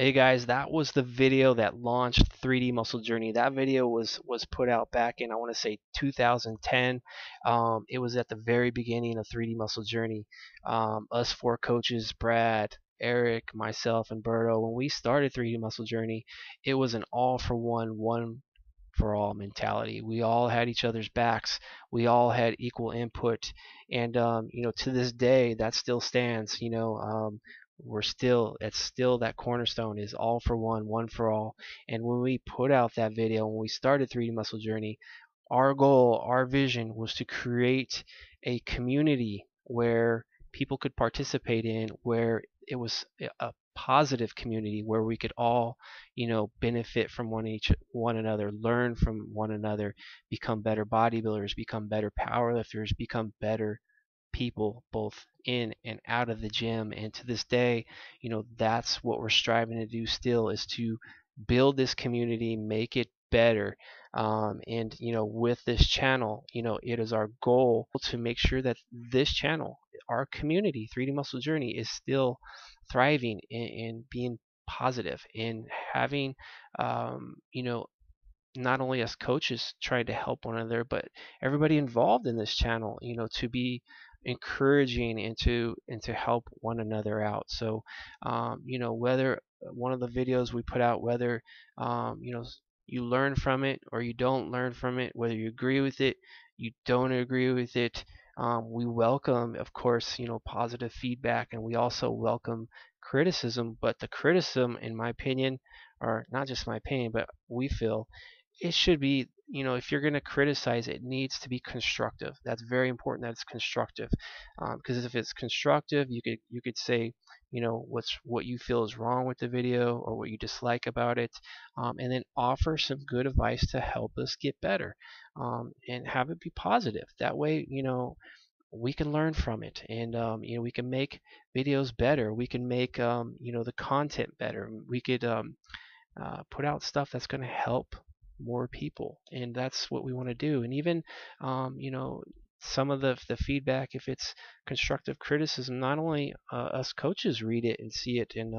Hey guys, that was the video that launched 3D Muscle Journey. That video was put out back in, I want to say, 2010. It was at the very beginning of 3D Muscle Journey. Us four coaches, Brad, Eric, myself, and Berto, when we started 3D Muscle Journey, it was an all for one for all mentality. We all had each other's backs. We all had equal input, and to this day, that still stands. We're still it's still that cornerstone is all for one for all. And when we put out that video, when we started 3D Muscle Journey, our goal, our vision was to create a community where people could participate in, where it was a positive community where we could all, benefit from one another, learn from one another, become better bodybuilders, become better powerlifters, become better people both in and out of the gym. And to this day, that's what we're striving to do still, is to build this community, make it better. And with this channel, it is our goal to make sure that this channel, our community, 3D Muscle Journey, is still thriving and being positive and having, not only as coaches trying to help one another, but everybody involved in this channel, to be encouraging and to help one another out. So, whether one of the videos we put out, whether you learn from it or you don't learn from it, whether you agree with it, you don't agree with it, we welcome, of course, positive feedback, and we also welcome criticism. But the criticism, in my opinion, or not just my opinion, but we feel it should be, if you're going to criticize, it needs to be constructive. That's very important that it's constructive, because if it's constructive, you could say, what you feel is wrong with the video or what you dislike about it, and then offer some good advice to help us get better, and have it be positive. That way, we can learn from it, and we can make videos better. We can make the content better. We could put out stuff that's going to help more people, and that's what we want to do. And even some of the feedback, if it's constructive criticism, not only us coaches read it and see it and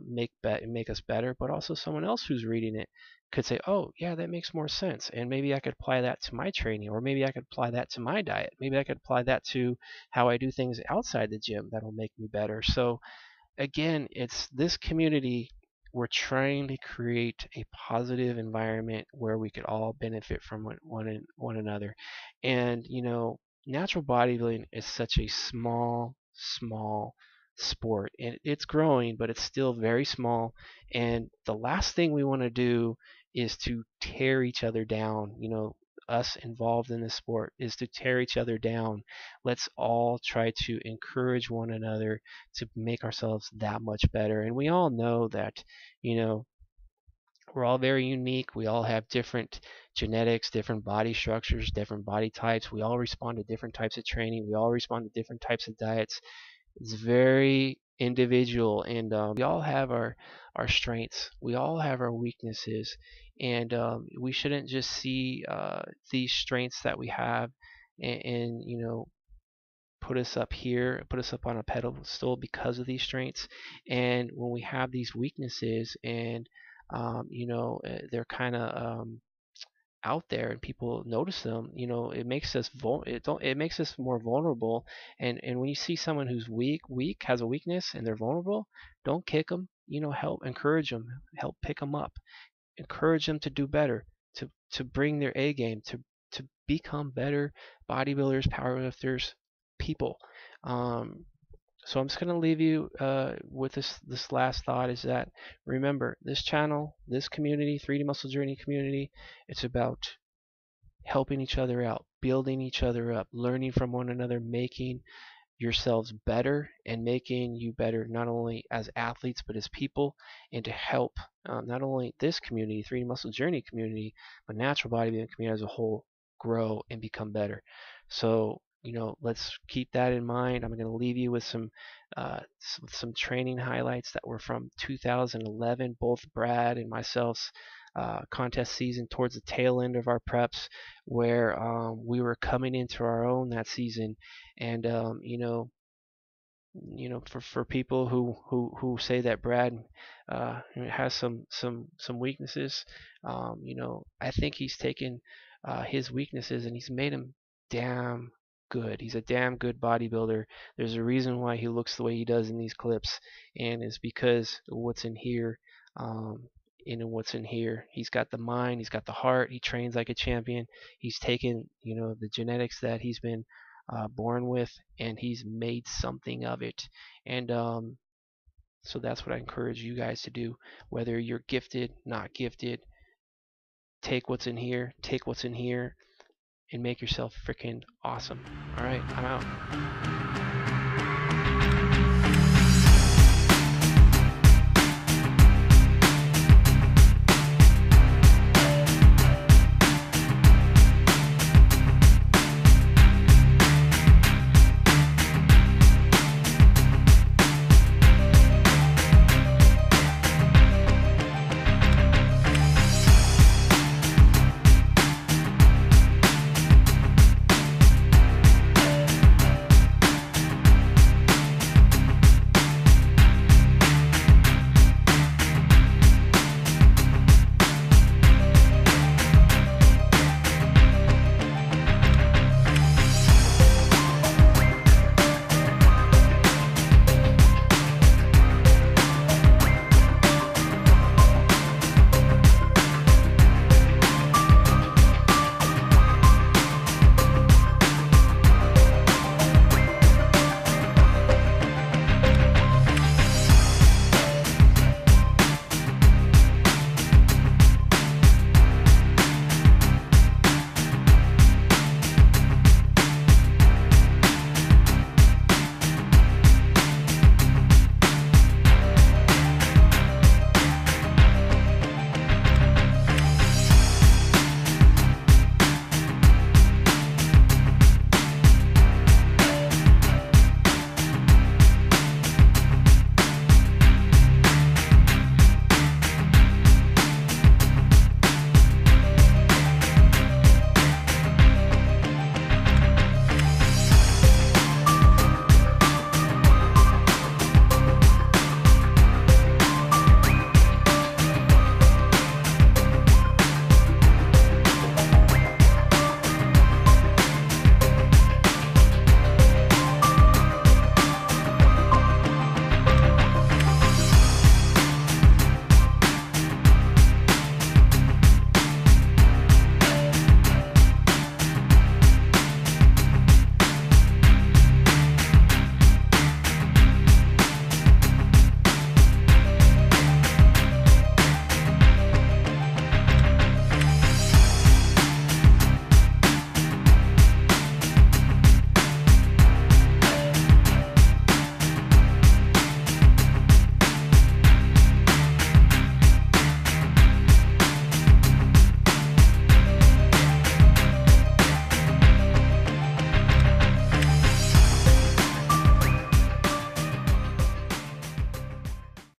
make us better, but also someone else who's reading it could say, oh yeah, that makes more sense, and maybe I could apply that to my training, or maybe I could apply that to my diet, maybe I could apply that to how I do things outside the gym that'll make me better. So again, it's this community. We're trying to create a positive environment where we could all benefit from one another. And natural bodybuilding is such a small sport, and it's growing, but it's still very small. And the last thing we want to do is to tear each other down. Us involved in this sport is to tear each other down. Let's all try to encourage one another to make ourselves that much better. And we all know that, you know, we're all very unique. We all have different genetics, different body structures, different body types. We all respond to different types of training. We all respond to different types of diets. It's very individual, and we all have our strengths. We all have our weaknesses, and we shouldn't just see these strengths that we have and put us up here, put us up on a pedestal because of these strengths. And when we have these weaknesses, and they're kind of out there and people notice them, it makes us it makes us more vulnerable. And when you see someone who's weak has a weakness and they're vulnerable, don't kick them. Help encourage them, help pick them up, encourage them to do better, to bring their A game, to become better bodybuilders, powerlifters, people. Um, so I'm just going to leave you with this last thought, is that remember, this channel, this community, 3D Muscle Journey community, it's about helping each other out, building each other up, learning from one another, making yourselves better, and making you better not only as athletes but as people, and to help not only this community, 3D Muscle Journey community, but natural bodybuilding community as a whole grow and become better. So let's keep that in mind. I'm going to leave you with some training highlights that were from 2011, both Brad and myself's contest season, towards the tail end of our preps, where we were coming into our own that season. And For people who say that Brad has some weaknesses, I think he's taken his weaknesses and he's made him damn good. He's a damn good bodybuilder. There's a reason why he looks the way he does in these clips, and it's because of what's in here. In what's in here, he's got the mind, he's got the heart. He trains like a champion. He's taken the genetics that he's been born with, and he's made something of it. And so that's what I encourage you guys to do. Whether you're gifted, not gifted, take what's in here, and make yourself freaking awesome. All right, I'm out.